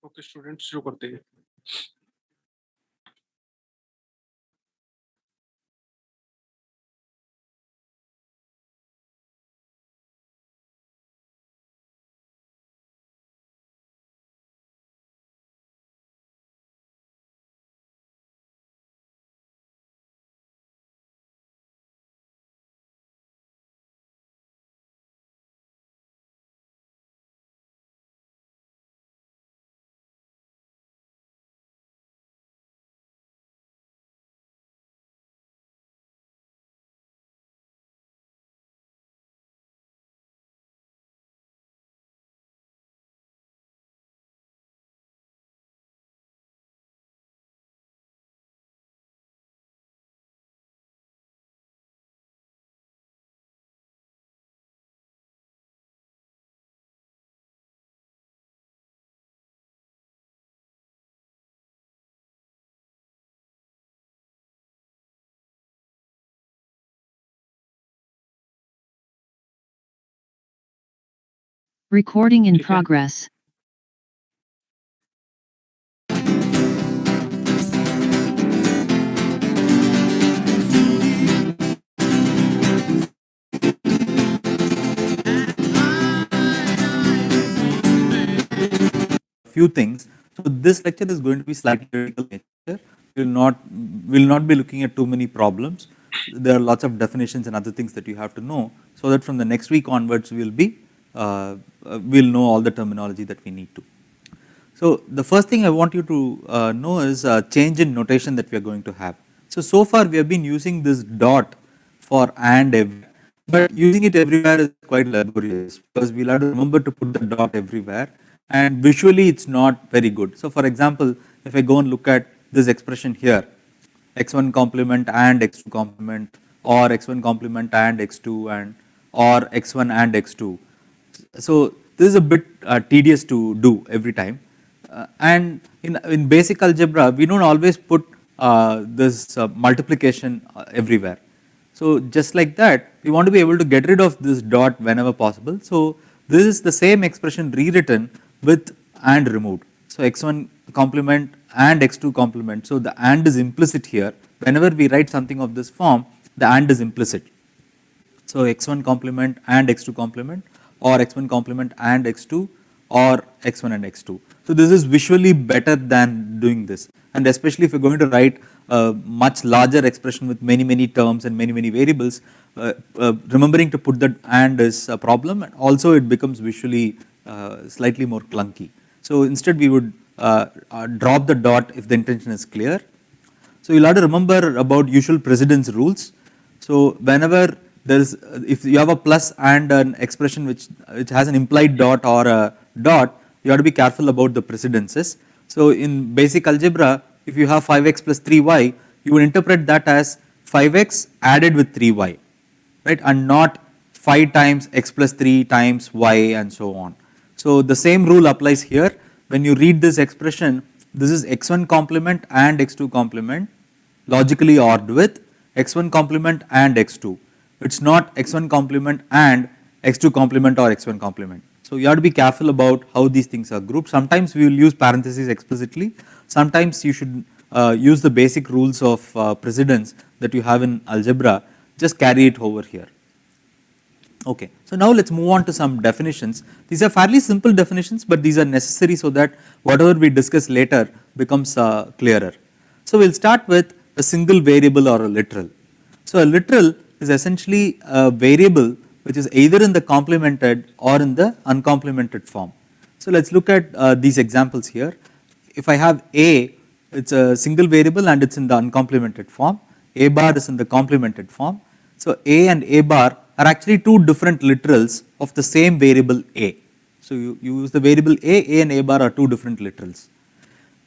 Okay student शुरू करते हैं। Recording in ठीक है। progress. Few things. So this lecture is going to be slightly theoretical nature. Will not be looking at too many problems. There are lots of definitions and other things that you have to know, so that from the next week onwards we'll know all the terminology that we need to. So the first thing I want you to know is a change in notation that we are going to have. So far we have been using this dot for and everywhere, but using it everywhere is quite laborious because we'll have to remember to put the dot everywhere, and visually it's not very good. So for example, if I go and look at this expression here, x1 complement and x2 complement, or x1 complement and x2 and or x1 and x2. So this is a bit tedious to do every time, and in basic algebra we don't always put this multiplication everywhere. So just like that, we want to be able to get rid of this dot whenever possible. So this is the same expression rewritten with and removed. So x1 complement and x2 complement. So the and is implicit here. Whenever we write something of this form, the and is implicit. So x1 complement and x2 complement, or x1 complement and x2, or x1 and x2. So this is visually better than doing this, and especially if you're going to write a much larger expression with many terms and many variables, remembering to put that and is a problem, and also it becomes visually slightly more clunky. So instead we would drop the dot if the intention is clear. So you'll have to remember about usual precedence rules. So whenever there is, if you have a plus and an expression which has an implied dot or a dot, you have to be careful about the precedences. So in basic algebra, if you have 5x plus 3y, you would interpret that as 5x added with 3y, right, and not 5 times x plus 3 times y and so on. So the same rule applies here. When you read this expression, this is x1 complement and x2 complement logically ORed with x1 complement and x2. It's not x1 complement and x2 complement or x1 complement. So you have to be careful about how these things are grouped. Sometimes we will use parentheses explicitly. Sometimes you should use the basic rules of precedence that you have in algebra, just carry it over here. Okay, so now let's move on to some definitions. These are fairly simple definitions, but these are necessary so that whatever we discuss later becomes clearer. So we'll start with a single variable or a literal. So a literal is essentially a variable which is either in the complemented or in the uncomplemented form. So let's look at these examples here. If I have a, it's a single variable and it's in the uncomplemented form. A bar is in the complemented form. So a and a bar are actually two different literals of the same variable a. So you use the variable a and a bar are two different literals.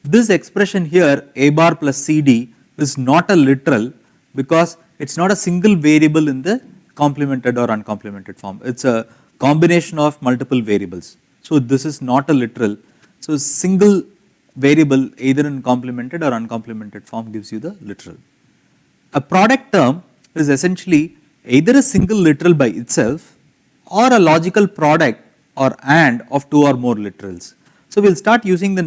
This expression here, a bar plus cd, is not a literal because it's not a single variable in the complemented or uncomplemented form. It's a combination of multiple variables. So this is not a literal. So single variable either in complemented or uncomplemented form gives you the literal. A product term is essentially either a single literal by itself or a logical product or AND of two or more literals. So we'll start using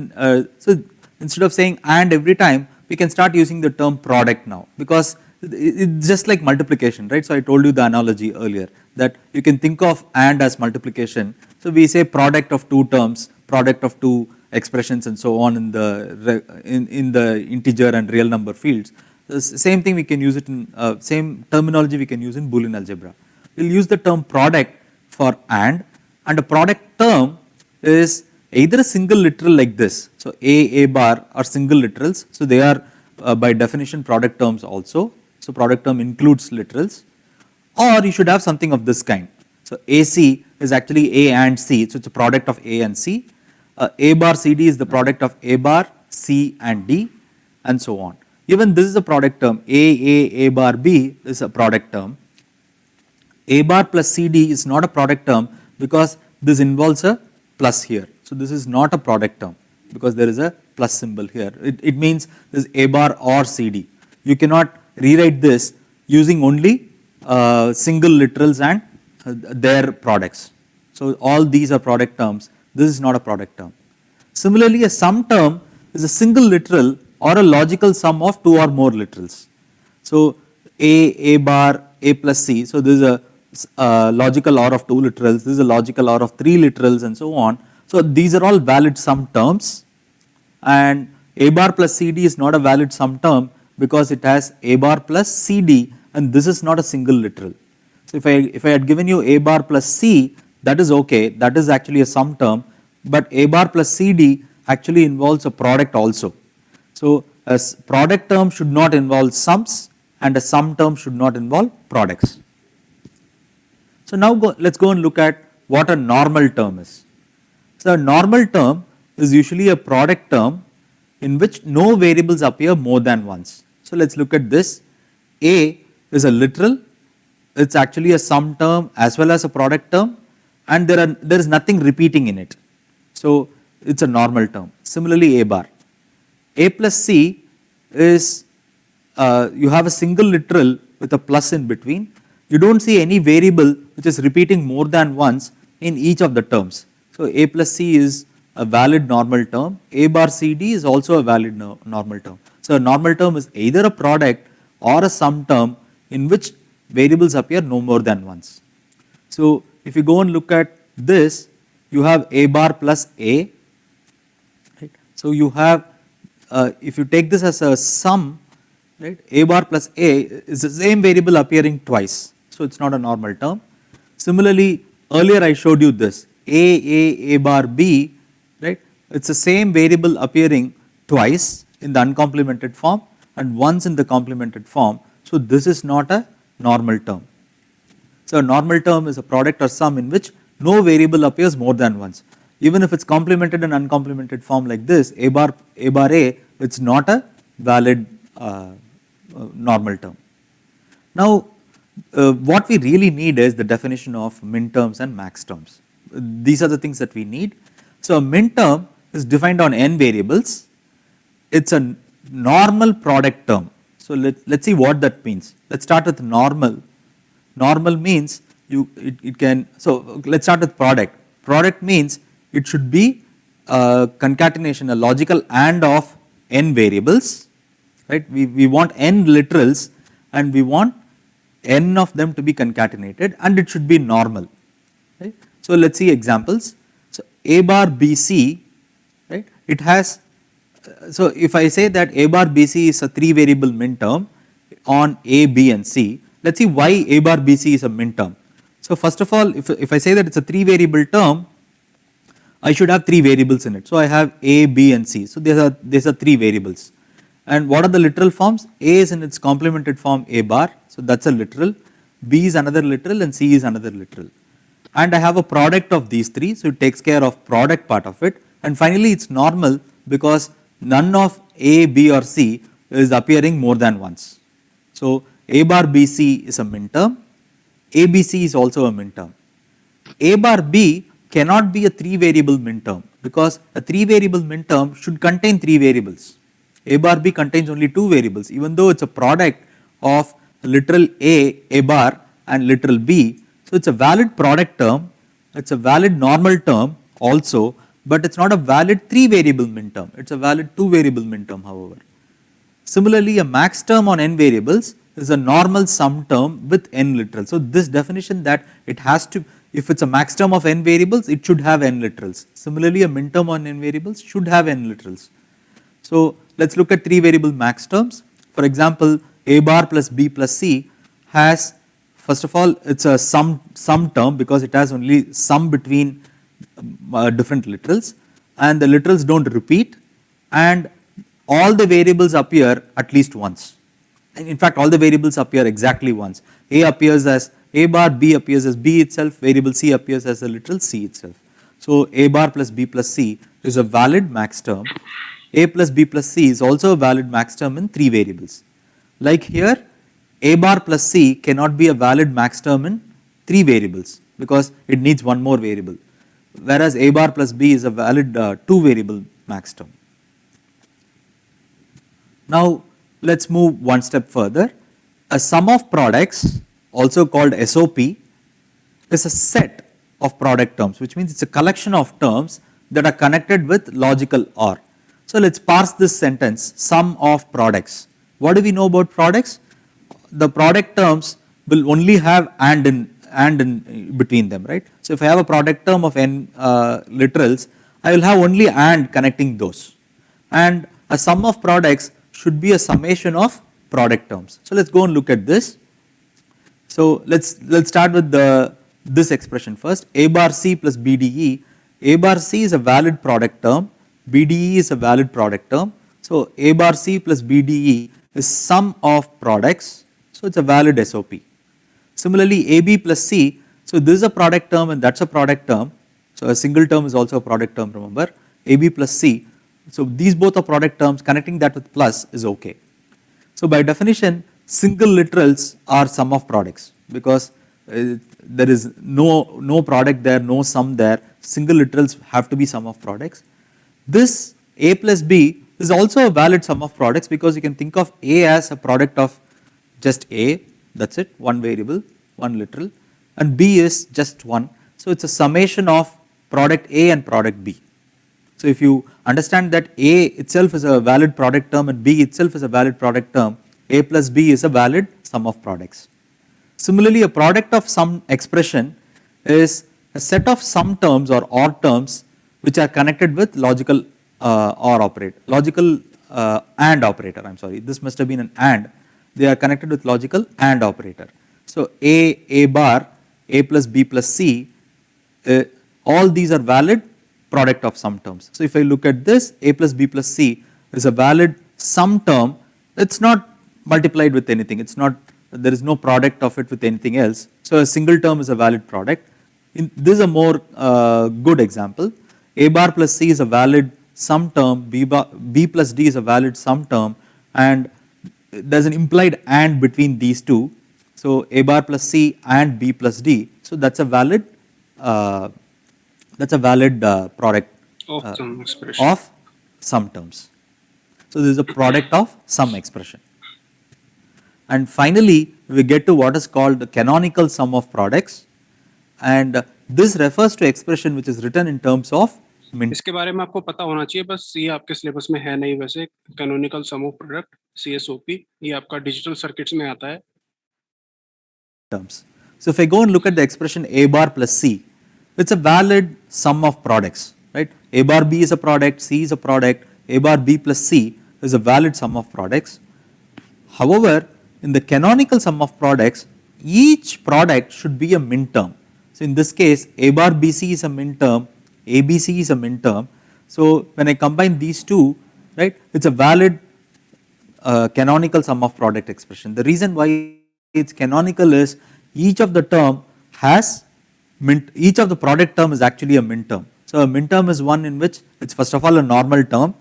so instead of saying and every time, we can start using the term product now, because it's just like multiplication, right? So I told you the analogy earlier that you can think of and as multiplication. So we say product of two terms, product of two expressions and so on in the integer and real number fields. The same thing we can use it in, same terminology we can use in Boolean algebra. We'll use the term product for and a product term is either a single literal like this. So a bar are single literals, so they are by definition product terms also. So product term includes literals, or you should have something of this kind. So AC is actually A and C, so it's a product of A and C. A bar CD is the product of A bar, C and D, and so on. Even this is a product term. A bar B is a product term. A bar plus CD is not a product term because this involves a plus here. So this is not a product term because there is a plus symbol here. It means this A bar or CD. You cannot rewrite this using only single literals and their products. So all these are product terms. This is not a product term. Similarly, a sum term is a single literal or a logical sum of two or more literals. So A bar, A plus C. So this is a logical OR of two literals. This is a logical OR of three literals and so on. So these are all valid sum terms, and A bar plus CD is not a valid sum term because it has A bar plus CD, and this is not a single literal. So if I had given you A bar plus C, that is okay, that is actually a sum term, but A bar plus CD actually involves a product also. So a product term should not involve sums, and a sum term should not involve products. So now let's go and look at what a normal term is. So a normal term is usually a product term in which no variables appear more than once. So let's look at this. A is a literal, it's actually a sum term as well as a product term, and there is nothing repeating in it. So it's a normal term. Similarly, A bar. A plus C is, you have a single literal with a plus in between. You don't see any variable which is repeating more than once in each of the terms. So A plus C is a valid normal term. A bar CD is also a valid normal term. So a normal term is either a product or a sum term in which variables appear no more than once. So if you go and look at this, you have A bar plus A. Right? So you have, if you take this as a sum, right, A bar plus A is the same variable appearing twice. So it's not a normal term. Similarly, earlier I showed you this, A bar B, right, it's the same variable appearing twice in the uncomplemented form and once in the complemented form. So this is not a normal term. So a normal term is a product or sum in which no variable appears more than once. Even if it's complemented and uncomplimented form like this, A bar A, it's not a valid normal term. Now, what we really need is the definition of min terms and max terms. These are the things that we need. So a min term is defined on n variables. It's a normal product term. So let's see what that means. Let's start with normal. Normal means it can, so let's start with product. Product means it should be a concatenation, a logical AND of n variables, right? We want n literals and we want n of them to be concatenated, and it should be normal, right? So let's see examples. So A bar BC, right? It has, so if I say that A bar BC is a 3 variable min term on A, B and C, let's see why A bar BC is a min term. So first of all, if I say that it's a 3 variable term, I should have 3 variables in it. So I have A, B and C. So these are 3 variables. And what are the literal forms? A is in its complemented form A bar, so that's a literal. B is another literal and C is another literal. And I have a product of these 3, so it takes care of product part of it. And finally it's normal because none of A, B or C is appearing more than once. So A bar BC is a min term, ABC is also a min term. A bar B cannot be a 3 variable min term because a 3 variable min term should contain 3 variables. A bar B contains only 2 variables, even though it's a product of literal A bar and literal B. So it's a valid product term, it's a valid normal term also, but it's not a valid 3 variable min term, it's a valid 2 variable min term however. Similarly, a max term on n variables is a normal sum term with n literals. So this definition that it has to, if it's a max term of n variables, it should have n literals. Similarly, a min term on n variables should have n literals. So let's look at 3 variable max terms. For example, a bar plus b plus c has, first of all, it's a sum term because it has only sum between different literals, and the literals don't repeat, and all the variables appear at least once. And in fact, all the variables appear exactly once. A appears as a bar, b appears as b itself, variable c appears as the literal c itself. So a bar plus b plus c is a valid max term. A plus b plus c is also a valid max term in 3 variables. Like here, a bar plus c cannot be a valid max term in 3 variables because it needs one more variable, whereas a bar plus b is a valid 2 variable max term. Now let's move one step further. A sum of products, also called SOP, is a set of product terms, which means it's a collection of terms that are connected with logical OR. So let's parse this sentence, sum of products. What do we know about products? The product terms will only have and in between them, right? So if I have a product term of n literals, I will have only and connecting those. And a sum of products should be a summation of product terms. So let's go and look at this. So let's start with this expression first. A bar c plus BDE. A bar c is a valid product term. BDE is a valid product term. So a bar c plus BDE is sum of products. So it's a valid SOP. Similarly, AB plus C. So this is a product term and that's a product term. So a single term is also a product term, remember. AB plus C. So these both are product terms, connecting that with plus is okay. So by definition, single literals are sum of products because there is no product there, no sum there. Single literals have to be sum of products. This A plus B is also a valid sum of products because you can think of A as a product of just A, that's it, one variable, one literal, and B is just one. So it's a summation of product A and product B. So if you understand that A itself is a valid product term and B itself is a valid product term, A plus B is a valid sum of products. Similarly, a product of sum expression is a set of sum terms or OR terms which are connected with logical OR operator, logical AND operator, I'm sorry, this must have been an AND, they are connected with logical AND operator. So A bar, A plus B plus C, all these are valid product of sum terms. So if I look at this, A plus B plus C is a valid sum term, it's not multiplied with anything, it's not, there is no product of it with anything else. So a single term is a valid product. This is a more good example. A bar plus C is a valid sum term, B plus D is a valid sum term, and there is an implied AND between these two. So A bar plus C and B plus D, so that's a valid product of sum terms. So this is a product of sum expression. And finally, we get to what is called the canonical sum of products, and this refers to expression which is written in terms of min. इसके बारे में आपको पता होना चाहिए, बस ये आपके सिलेबस में है नहीं वैसे. Canonical sum of product CSOP ये आपका डिजिटल सर्किट्स में आता है. Terms. So if I go and look at the expression A bar plus C, it's a valid sum of products, right? A bar B is a product, C is a product, A bar B plus C is a valid sum of products. However, in the canonical sum of products, each product should be a min term. So in this case, A bar BC is a min term, ABC is a min term. So when I combine these two, right, it's a valid canonical sum of product expression. The reason why it's canonical is each of the term has each of the product term is actually a min term. So a min term is one in which it's first of all a normal term,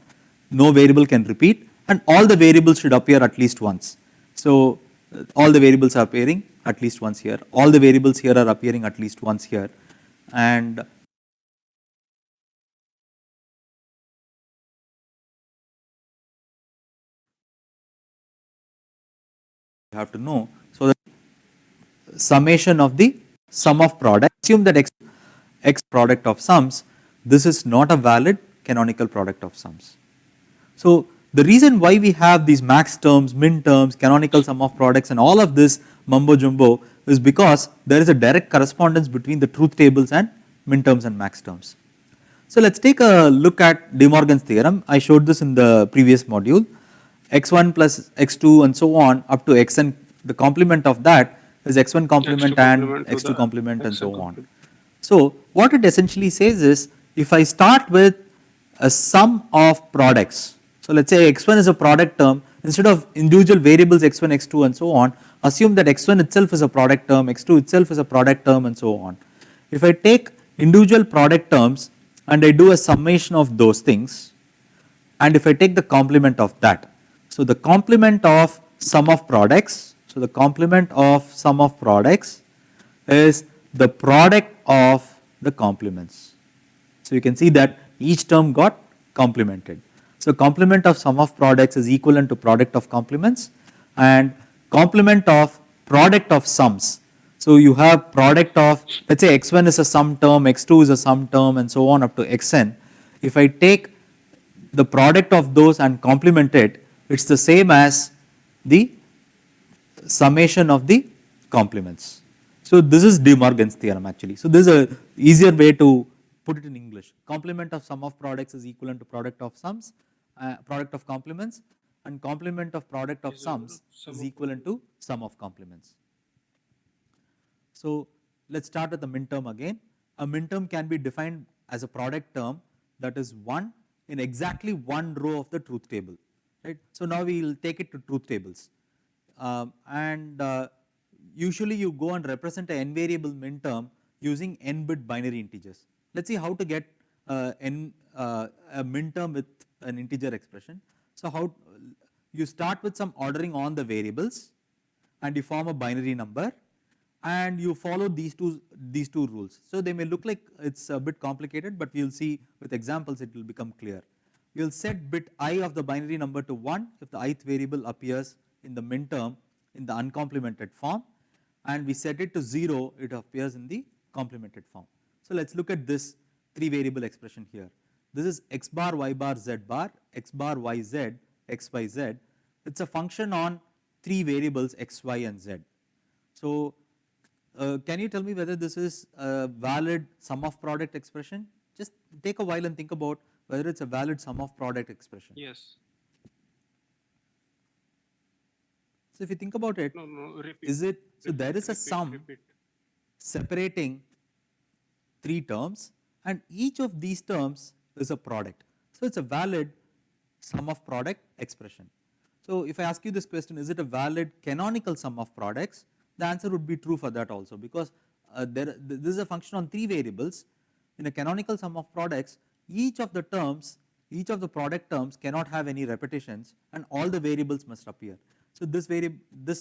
no variable can repeat, and all the variables should appear at least once. So all the variables are appearing at least once here, all the variables here are appearing at least once here, and you have to know. So the summation of the sum of product, assume that x product of sums this is not a valid canonical product of sums. So the reason why we have these max terms, min terms, canonical sum of products and all of this mumbo jumbo is because there is a direct correspondence between the truth tables and min terms and max terms. So let's take a look at De Morgan's theorem. I showed this in the previous module. x1 plus x2 and so on up to xn, the complement of that is x1 complement and x2 complement and so on. So what it essentially says is, if I start with a sum of products, so let's say x1 is a product term, instead of individual variables x1, x2 and so on, assume that x1 itself is a product term, x2 itself is a product term and so on. If I take individual product terms and I do a summation of those things, and if I take the complement of that, so the complement of sum of products, so the complement of sum of products is the product of the complements. So you can see that each term got complemented. So complement of sum of products is equivalent to product of complements, and complement of product of sums. So you have product of, let's say x1 is a sum term, x2 is a sum term and so on up to xn. If I take the product of those and complement it, it's the same as the summation of the complements. So this is De Morgan's theorem actually. So this is a easier way to put it in English. Complement of sum of products is equivalent to product of sums, product of complements, and complement of product of sums is equivalent to sum of complements. So let's start with the min term again. A min term can be defined as a product term that is 1 in exactly one row of the truth table, right? So now we will take it to truth tables, usually you go and represent a n variable min term using n bit binary integers. Let's see how to get a min term with an integer expression. So how you start with some ordering on the variables and you form a binary number and you follow these two rules. So they may look like it's a bit complicated, but we will see with examples it will become clear. We will set bit I of the binary number to 1 if the ith variable appears in the min term in the uncomplemented form, and we set it to 0 it appears in the complemented form. So let's look at this 3 variable expression here. This is x bar y bar z bar, x bar y z, x y z. It's a function on 3 variables x, y and z. So can you tell me whether this is a valid sum of product expression? Just take a while and think about whether it's a valid sum of product expression. Yes. So if you think about it, is it, so there is a sum separating 3 terms and each of these terms is a product. So it's a valid sum of product expression. So if I ask you this question, is it a valid canonical sum of products? The answer would be true for that also, because this is a function on 3 variables. In a canonical sum of products, each of the terms, each of the product terms cannot have any repetitions and all the variables must appear. So this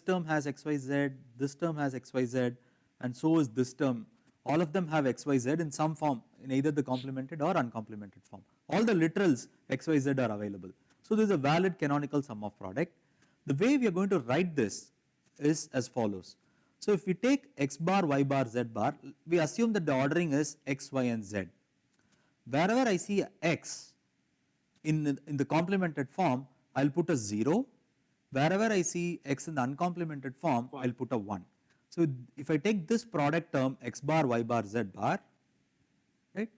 term has xyz, this term has xyz, and so is this term. All of them have xyz in some form, in either the complemented or uncomplemented form. All the literals xyz are available. So this is a valid canonical sum of product. The way we are going to write this is as follows. So if we take x bar, y bar, z bar, we assume that the ordering is x, y and z. Wherever I see x in the complemented form, I will put a 0. Wherever I see x in the uncomplemented form, I will put a 1. So if I take this product term x bar, y bar, z bar, right,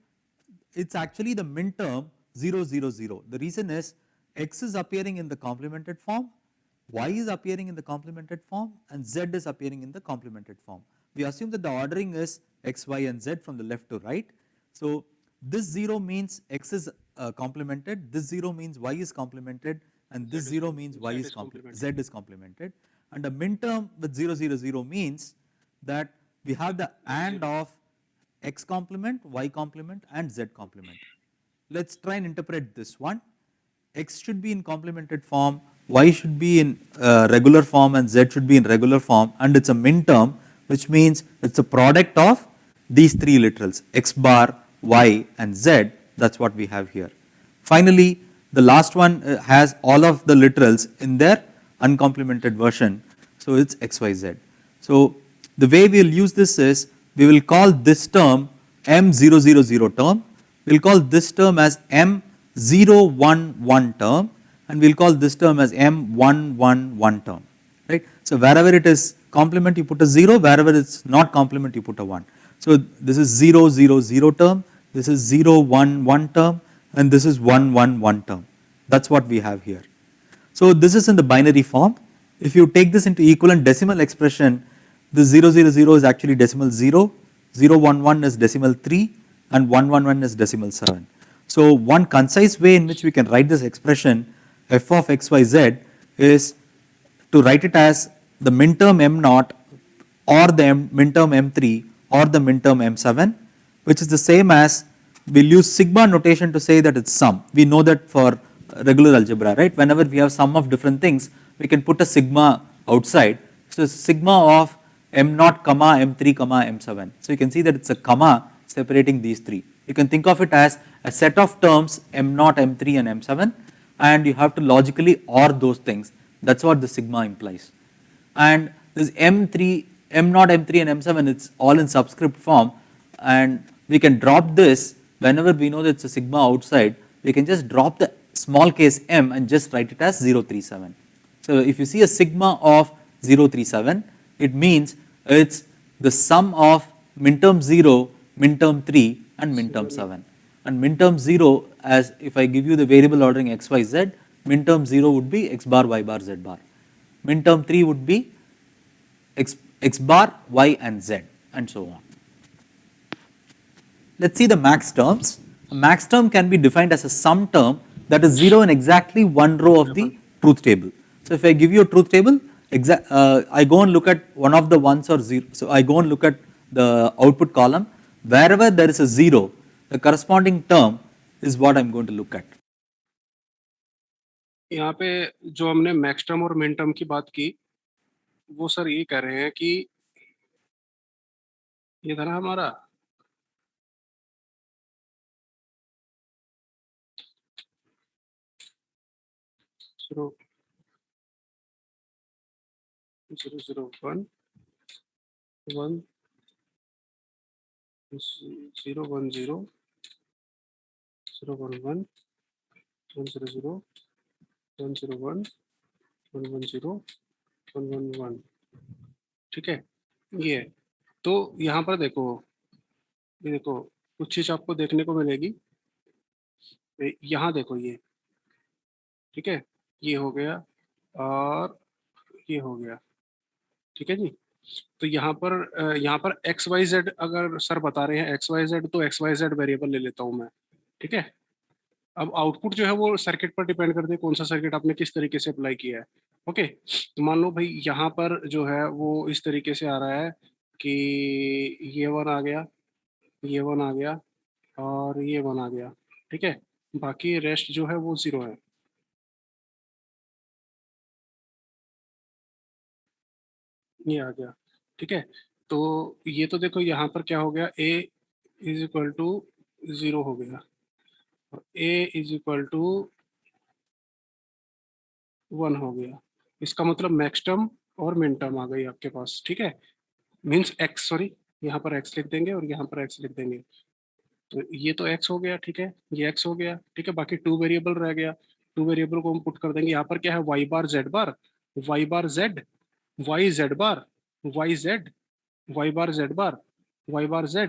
it's actually the min term 0, 0, 0. The reason is x is appearing in the complemented form, y is appearing in the complemented form, and z is appearing in the complemented form. We assume that the ordering is x, y and z from the left to right. So this 0 means x is complemented, this 0 means y is complemented, and this 0 means y is z is complemented. And a min term with 0, 0, 0 means that we have the AND of x complement, y complement and z complement. Let's try and interpret this one. X should be in complemented form, y should be in regular form and z should be in regular form, and it's a min term, which means it's a product of these 3 literals x bar, y and z. That's what we have here. Finally, the last one has all of the literals in their uncomplemented version, so it's xyz. So the way we will use this is, we will call this term M000 term, we'll call this term as M011 term, and we'll call this term as M111 term, right. So wherever it is complement you put a 0, wherever it's not complement you put a 1. So this is 000 term, this is 011 term, and this is 111 term. That's what we have here. So this is in the binary form. If you take this into equivalent decimal expression, the 000 is actually decimal 0, 011 is decimal 3, and 111 is decimal 7. So one concise way in which we can write this expression f of xyz is to write it as the minterm m0 or the minterm m3 or the minterm m7, which is the same as, we'll use sigma notation to say that it's sum. We know that for regular algebra, right? Whenever we have sum of different things, we can put a sigma outside. So sigma of m0 comma m3 comma m7. So you can see that it's a comma separating these three. You can think of it as a set of terms m0, m3 and m7, and you have to logically OR those things. That's what the sigma implies. And this m3, m0, m3 and m7, it's all in subscript form, and we can drop this whenever we know that it's a sigma outside. We can just drop the small case m and just write it as 037. So if you see a sigma of 037, it means it's the sum of minterm 0, minterm 3 and minterm 7. And minterm 0, as if I give you the variable ordering x, y, z, minterm 0 would be x bar, y bar, z bar. Minterm 3 would be x bar, y and z, and so on. Let's see the max terms. A max term can be defined as a sum term that is 0 in exactly one row of the truth table. So if I give you a truth table, I go and look at one of the ones or 0. So I go and look at the output column. Wherever there is a 0, the corresponding term is what I'm going to look at. यहाँ पे जो हमने max term और min term की बात की, वो sir ये कह रहे हैं कि ये था ना हमारा 0, 001, 1, 010, 011, 100, 101, 110, 111, ठीक है, ये है। तो यहाँ पर देखो, ये देखो कुछ चीज आपको देखने को मिलेगी, यहाँ देखो ये, ठीक है, ये हो गया और ये हो गया, ठीक है जी। तो यहाँ पर एक्स वाई जेड अगर सर बता रहे हैं एक्स वाई जेड, तो एक्स वाई जेड वेरिएबल ले लेता हूँ मैं, ठीक है। अब आउटपुट जो है वो सर्किट पर डिपेंड करते हैं, कौन सा सर्किट आपने किस तरीके से अप्लाई किया है। ओके, तो मान लो भाई यहाँ पर जो है वो इस तरीके से आ रहा है कि ये वन आ गया, ये वन आ गया और ये वन आ गया, ठीक है, बाकी रेस्ट जो है वो 0 है। ये आ गया, ठीक है। तो ये तो देखो यहाँ पर क्या हो गया, a इज इक्वल टू 0 हो गया और a इज इक्वल टू 1 हो गया। इसका मतलब मैक्स टर्म और मिन टर्म आ गई आपके पास, ठीक है। मीन्स x, सॉरी, यहाँ पर x लिख देंगे और यहाँ पर x लिख देंगे। तो ये तो x हो गया, ठीक है, ये x हो गया, ठीक है, बाकी 2 वेरिएबल रह गया। 2 वेरिएबल को हम पुट कर देंगे। यहाँ पर क्या है, y बार z बार, y बार z, y z बार, y z, y बार z बार, y बार z,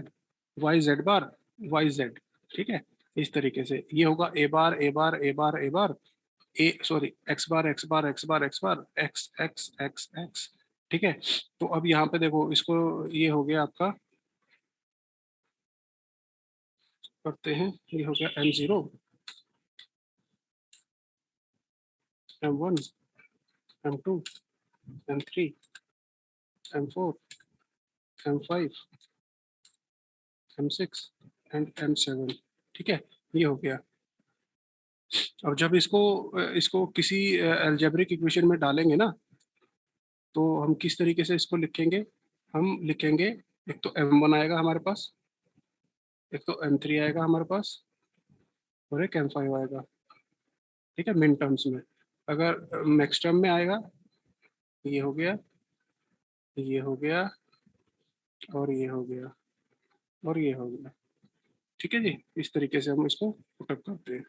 y z बार, y z, ठीक है। इस तरीके से ये होगा a bar, a bar, a bar, a bar, x bar, x bar, x bar, x bar, x x x x, ठीक है। तो अब यहाँ पे देखो, इसको ये हो गया आपका, करते हैं, ये हो गया m0, m1, m2, m3, m4, m5, m6 and m7, ठीक है, ये हो गया। अब जब इसको किसी अलजेब्रिक इक्वेशन में डालेंगे ना, तो हम किस तरीके से इसको लिखेंगे, हम लिखेंगे एक तो m1 आएगा हमारे पास, एक तो m3 आएगा हमारे पास और एक m5 आएगा, ठीक है, मिन टर्म्स में। अगर मैक्स टर्म में आएगा, ये हो गया, ये हो गया और ये हो गया और ये हो गया, ठीक है जी, इस तरीके से हम इसको पुटअप करते हैं।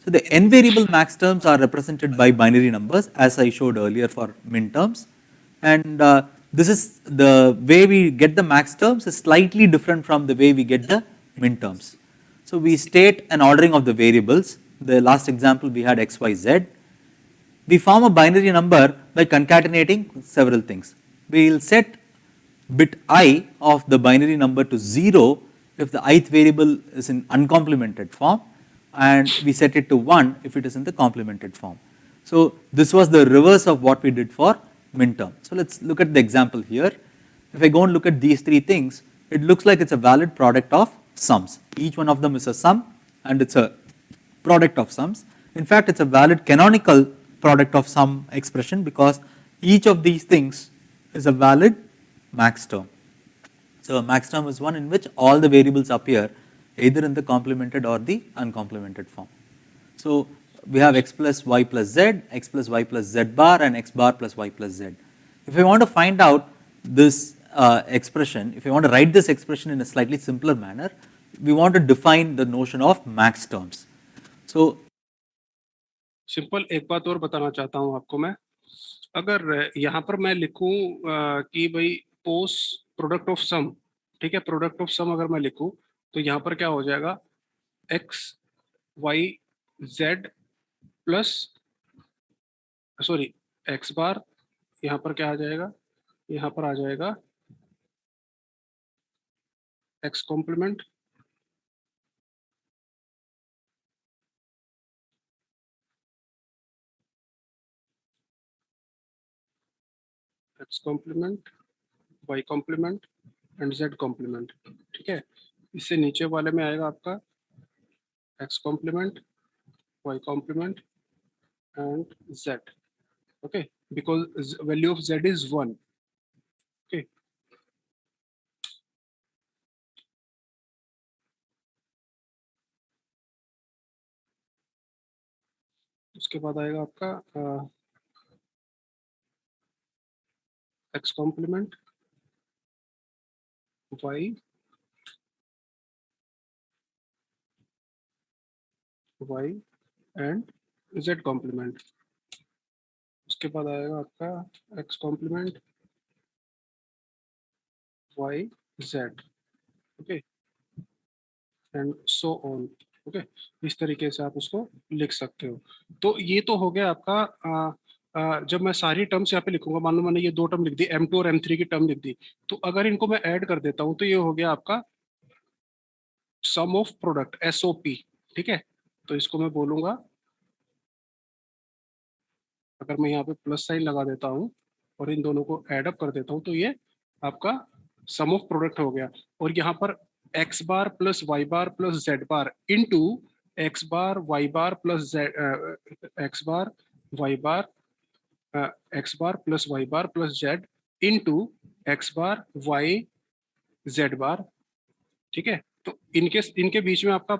So the n variable max terms are represented by binary numbers, as I showed earlier for min terms, and this is the way we get the max terms is slightly different from the way we get the min terms. So we state an ordering of the variables. The last example we had x, y, z. We form a binary number by concatenating several things. We will set bit I of the binary number to 0 if the ith variable is in uncomplemented form, and we set it to 1 if it is in the complemented form. So this was the reverse of what we did for minterm. So let's look at the example here. If I go and look at these three things, it looks like it's a valid product of sums. Each one of them is a sum and it's a product of sums. In fact, it's a valid canonical product of sum expression because each of these things is a valid max term. So a max term is one in which all the variables appear either in the complemented or the uncomplemented form. So we have x plus y plus z, x plus y plus z bar, and x bar plus y plus z. If I want to find out this expression, if I want to write this expression in a slightly simpler manner, we want to define the notion of max terms. So simple एक बात और बताना चाहता हूं आपको मैं, अगर यहाँ पर मैं लिखूं कि भाई पोस प्रोडक्ट ऑफ सम, ठीक है, प्रोडक्ट ऑफ सम अगर मैं लिखूं तो यहाँ पर क्या हो जाएगा, X Y Z plus sorry X bar, यहाँ पर क्या आ जाएगा, यहाँ पर आ जाएगा X complement X complement Y complement and Z complement, ठीक है। इससे नीचे वाले में आएगा आपका X complement Y complement and Z, okay, because value of Z is 1, okay. उसके बाद आएगा आपका X complement Y Y and Z complement. उसके बाद आएगा आपका X complement Y Z, okay, and so on, okay. इस तरीके से आप उसको लिख सकते हो। तो ये तो हो गया आपका जब मैं सारी टर्म्स यहाँ पे लिखूंगा, मान लो मैंने ये दो टर्म लिख दी, M2 और M3 की टर्म लिख दी, तो अगर इनको मैं ऐड कर देता हूँ तो ये हो गया आपका सम ऑफ प्रोडक्ट SOP, ठीक है। तो इसको मैं बोलूंगा, अगर मैं यहाँ पे प्लस साइन लगा देता हूँ और इन दोनों को ऐड अप कर देता हूँ तो ये आपका सम ऑफ प्रोडक्ट हो गया। और यहाँ पर एक्स बार प्लस वाई बार plus Z bar into x बार वाई बार प्लस जेड एक्स बार वाई बार एक्स बार प्लस वाई बार प्लस जेड इंटू एक्स बार वाई जेड बार, ठीक है। तो इनके बीच में आपका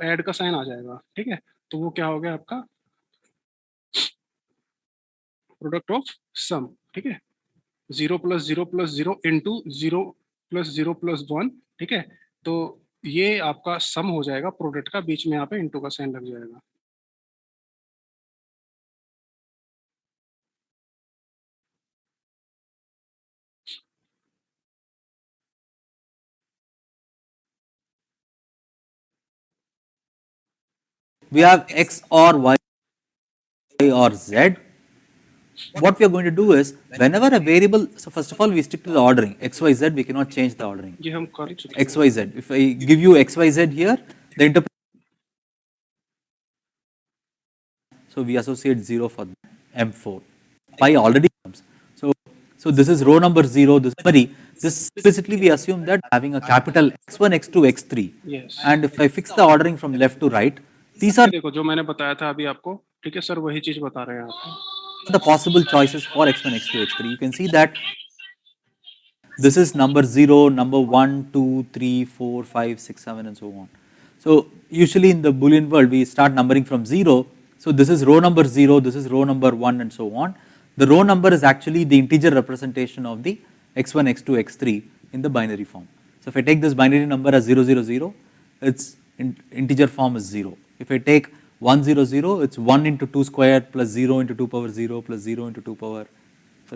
ऐड का साइन आ जाएगा, ठीक है। तो वो क्या हो गया आपका प्रोडक्ट ऑफ सम, ठीक है, 0 + 0 + 0 इंटू 0 + 0 + 1, ठीक है। तो ये आपका सम हो जाएगा प्रोडक्ट का, बीच में यहाँ पे इंटू का साइन लग जाएगा। we have x or y or z. What we are going to do is, whenever a variable, so first of all we stick to the ordering, x, y, z, we cannot change the ordering. ये हम कर चुके X, y, z. If I give you x, y, z here, the interpretation, so we associate 0 for M4. Pi already comes. So this is row number 0, this memory. This implicitly we assume that having a capital X1, X2, X3. Yes. And if I fix the ordering from left to right, these are देखो जो मैंने बताया था अभी आपको, ठीक है sir, वही चीज बता रहे हैं आपको। the possible choices for X1, X2, X3. You can see that this is number 0, number 1, 2, 3, 4, 5, 6, 7 and so on. So usually in the Boolean world we start numbering from 0 So this is row number 0, this is row number 1 and so on. The row number is actually the integer representation of the x1, x2, x3 in the binary form. So if I take this binary number as 0, 0, 0, its integer form is 0. If I take 1, 0, 0, it's 1 into 2 squared plus 0 into 2 power 0 plus 0 into 2 power,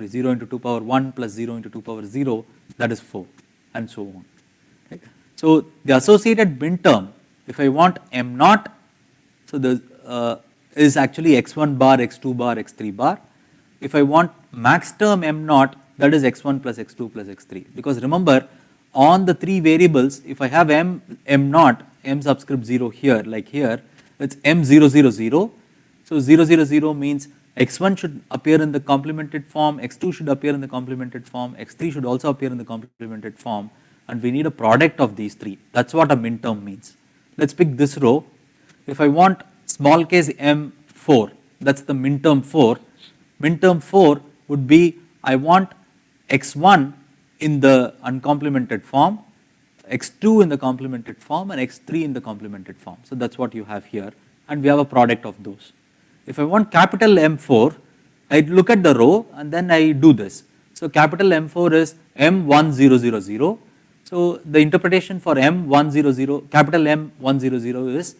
0 into 2 power 1 plus 0 into 2 power 0, that is 4 and so on. Right? So the associated min term, if I want m naught, so the is actually x1 bar, x2 bar, x3 bar. If I want max term m naught, that is x1 plus x2 plus x3. Because remember, on the three variables, if I have m naught, m subscript 0 here, like here, it's m 0, 0, 0. So 0, 0, 0 means x1 should appear in the complemented form, x2 should appear in the complemented form, x3 should also appear in the complemented form, and we need a product of these three. That's what a min term means. Let's pick this row. If I want small case m4, that's the min term 4. Min term 4 would be, I want x1 in the uncomplemented form, x2 in the complemented form, and x3 in the complemented form. So that's what you have here, and we have a product of those. If I want capital M4, I look at the row and then I do this. So capital M4 is M1000. So the interpretation for M100, capital M100 is,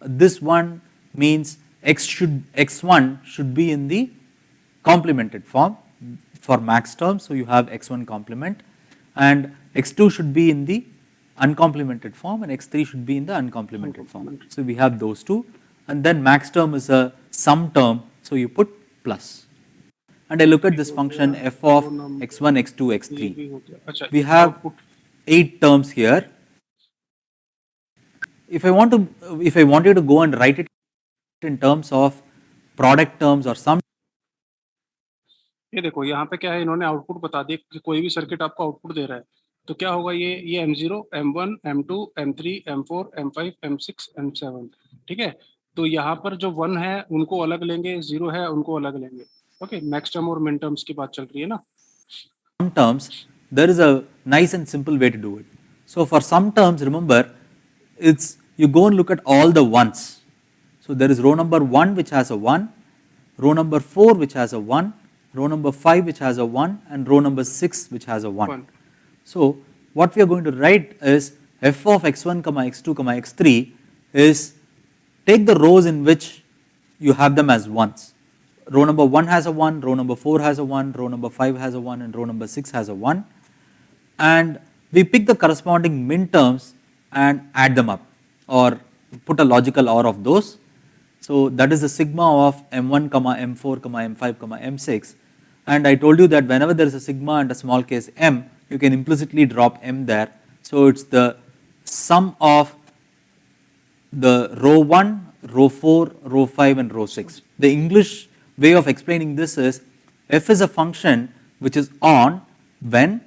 this one means x1 should be in the complemented form for max term, so you have x1 complement, and x2 should be in the uncomplemented form and x3 should be in the uncomplemented form. So we have those two, and then max term is a sum term, so you put plus. And I look at this function f of x1, x2, x3. We have 8 terms here. If I wanted to go and write it in terms of product terms or sum, ये देखो यहाँ पे क्या है, इन्होंने output बता दिया कि कोई भी सर्किट आपको आउटपुट दे रहा है, तो क्या होगा, ये M0, M1, M2, M3, M4, M5, M6, M7, ठीक है। तो यहाँ पर जो 1 है उनको अलग लेंगे, 0 है उनको अलग लेंगे। ओके, मैक्स टर्म और मिन टर्म्स की बात चल रही है ना। Some terms, there is a nice and simple way to do it. So for some terms, remember, it's you go and look at all the ones. So there is row number 1 which has a 1, row number 4 which has a 1, row number 5 which has a 1, and row number 6 which has a 1. So what we are going to write is f of x1, x2, x3 is, take the rows in which you have them as ones. Row number 1 has a 1, row number 4 has a 1, row number 5 has a 1, and row number 6 has a 1. And we pick the corresponding min terms and add them up, or put a logical OR of those. So that is the sigma of m1, m4, m5, m6. And I told you that whenever there is a sigma and a small case m, you can implicitly drop m there. So it's the sum of the row 1, row 4, row 5, and row 6. The English way of explaining this is, f is a function which is on when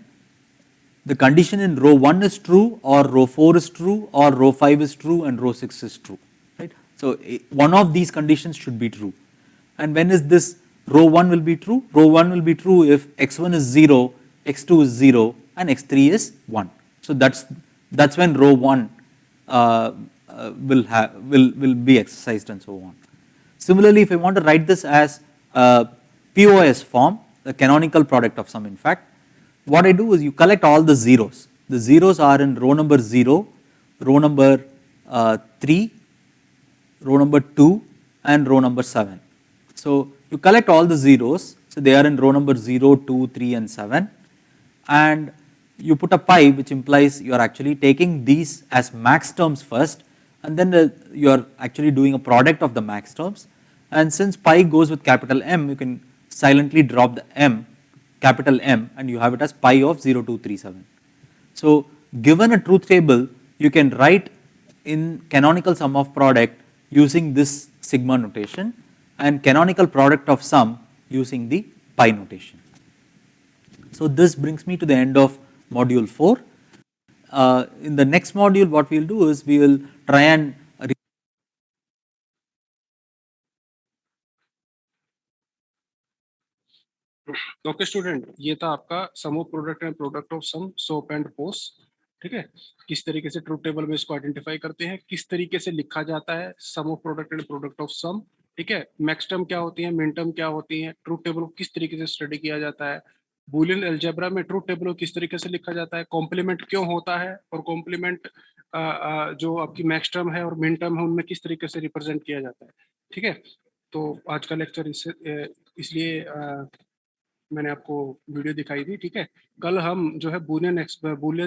the condition in row 1 is true, or row 4 is true, or row 5 is true, and row 6 is true. Right? So one of these conditions should be true. And when is this row 1 will be true? Row 1 will be true if x1 is 0, x2 is 0, and x3 is 1. So that's when row 1 will be exercised and so on. Similarly, if I want to write this as POS form, the canonical product of sum, in fact, what I do is you collect all the zeros. The zeros are in row number 0, row number 3, row number 2, and row number 7. So you collect all the zeros, so they are in row number 0, 2, 3, and 7, and you put a pi, which implies you are actually taking these as max terms first, and then you are actually doing a product of the max terms. And since pi goes with capital M, you can silently drop the M, capital M, and you have it as pi of 0237. So given a truth table, you can write in canonical sum of product using this sigma notation, and canonical product of sum using the pi notation. So this brings me to the end of module 4. In the next module, what we will do is we will try and okay student, ये था आपका sum of product and product of sum, SOP and POS. ठीक है, किस तरीके से truth table में इसको आइडेंटिफाई करते हैं, किस तरीके से लिखा जाता है sum of product and product of sum, ठीक है, मैक्स टर्म क्या होती है, मिन टर्म क्या होती है, ट्रूथ टेबल को किस तरीके से स्टडी किया जाता है, बूलियन अलजेब्रा में ट्रूथ टेबल को किस तरीके से लिखा जाता है, कॉम्प्लीमेंट क्यों होता है, और कॉम्प्लीमेंट जो आपकी मैक्स टर्म है और मिन टर्म है उनमें किस तरीके से रिप्रेजेंट किया जाता है। ठीक है, तो आज का लेक्चर इसलिए मैंने आपको वीडियो दिखाई थी। ठीक है, कल हम जो है बूलियन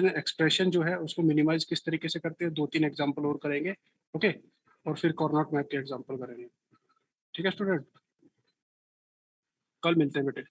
एक्सप्रेशन जो है उसको मिनिमाइज किस तरीके से करते हैं, 2-3 एग्जांपल और करेंगे। ओके, और फिर कॉर्नर मैप के एग्जांपल करेंगे। ठीक है स्टूडेंट, कल मिलते हैं बेटे।